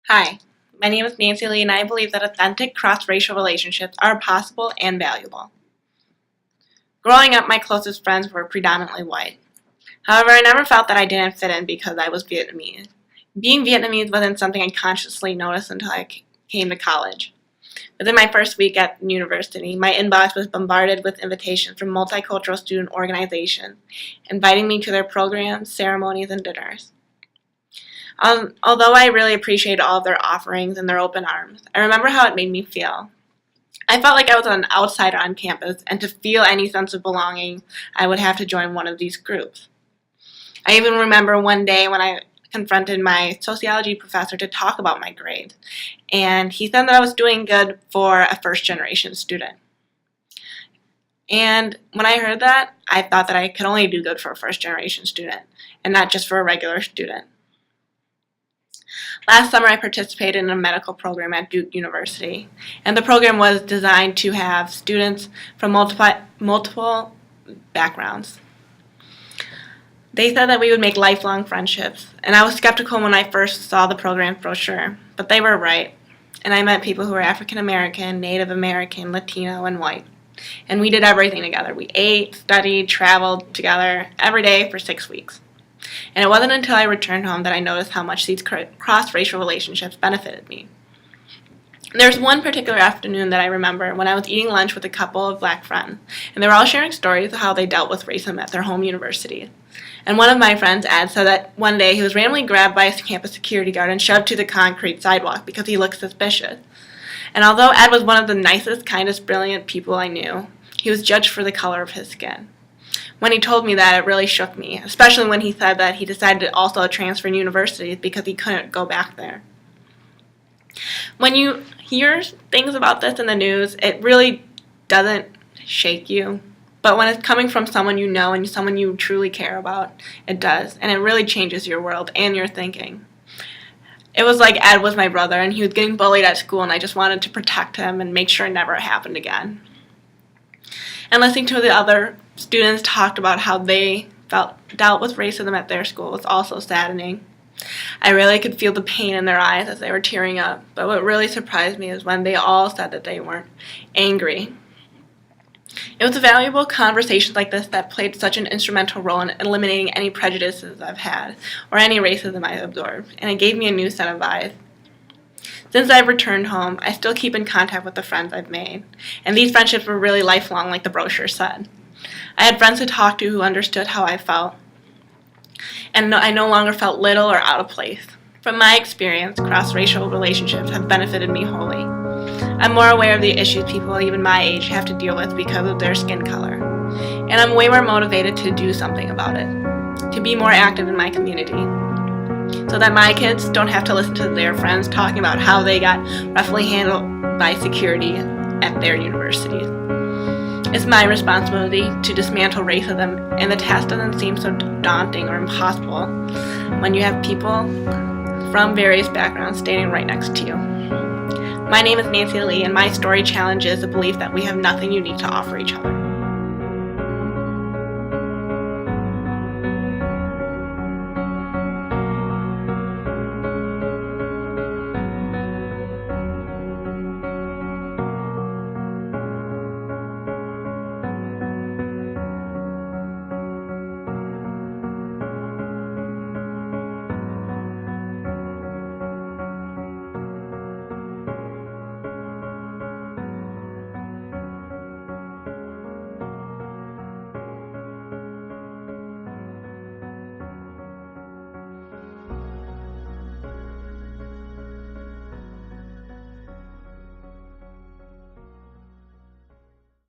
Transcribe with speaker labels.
Speaker 1: Hi, my name is Nancy Lee, and I believe that authentic cross-racial relationships are possible and valuable. Growing up, my closest friends were predominantly white. However, I never felt that I didn't fit in because I was Vietnamese. Being Vietnamese wasn't something I consciously noticed until I came to college. Within my first week at university, my inbox was bombarded with invitations from multicultural student organizations, inviting me to their programs, ceremonies, and dinners. Although I really appreciated all of their offerings and their open arms, I remember how it made me feel. I felt like I was an outsider on campus, and to feel any sense of belonging, I would have to join one of these groups. I even remember one day when I confronted my sociology professor to talk about my grades, and he said that I was doing good for a first-generation student. And when I heard that, I thought that I could only do good for a first-generation student, and not just for a regular student. Last summer, I participated in a medical program at Duke University, and the program was designed to have students from multiple backgrounds. They said that we would make lifelong friendships, and I was skeptical when I first saw the program brochure, but they were right, and I met people who were African American, Native American, Latino, and white, and we did everything together. We ate, studied, traveled together every day for 6 weeks. And it wasn't until I returned home that I noticed how much these cross-racial relationships benefited me. There's one particular afternoon that I remember when I was eating lunch with a couple of black friends, and they were all sharing stories of how they dealt with racism at their home universities. And one of my friends, Ed, said that one day he was randomly grabbed by a campus security guard and shoved to the concrete sidewalk because he looked suspicious. And although Ed was one of the nicest, kindest, brilliant people I knew, he was judged for the color of his skin. When he told me that, it really shook me, especially when he said that he decided to also transfer universities because he couldn't go back there. When you hear things about this in the news, it really doesn't shake you. But when it's coming from someone you know and someone you truly care about, it does. And it really changes your world and your thinking. It was like Ed was my brother, and he was getting bullied at school, and I just wanted to protect him and make sure it never happened again. And listening to the other students talked about how they dealt with racism at their school was also saddening. I really could feel the pain in their eyes as they were tearing up, but what really surprised me is when they all said that they weren't angry. It was valuable conversations like this that played such an instrumental role in eliminating any prejudices I've had or any racism I've absorbed, and it gave me a new set of eyes. Since I've returned home, I still keep in contact with the friends I've made, and these friendships were really lifelong, like the brochure said. I had friends to talk to who understood how I felt, and I no longer felt little or out of place. From my experience, cross-racial relationships have benefited me wholly. I'm more aware of the issues people even my age have to deal with because of their skin color, and I'm way more motivated to do something about it, to be more active in my community, so that my kids don't have to listen to their friends talking about how they got roughly handled by security at their universities. It's my responsibility to dismantle racism, and the task doesn't seem so daunting or impossible when you have people from various backgrounds standing right next to you. My name is Nancy Lee, and my story challenges the belief that we have nothing unique to offer each other.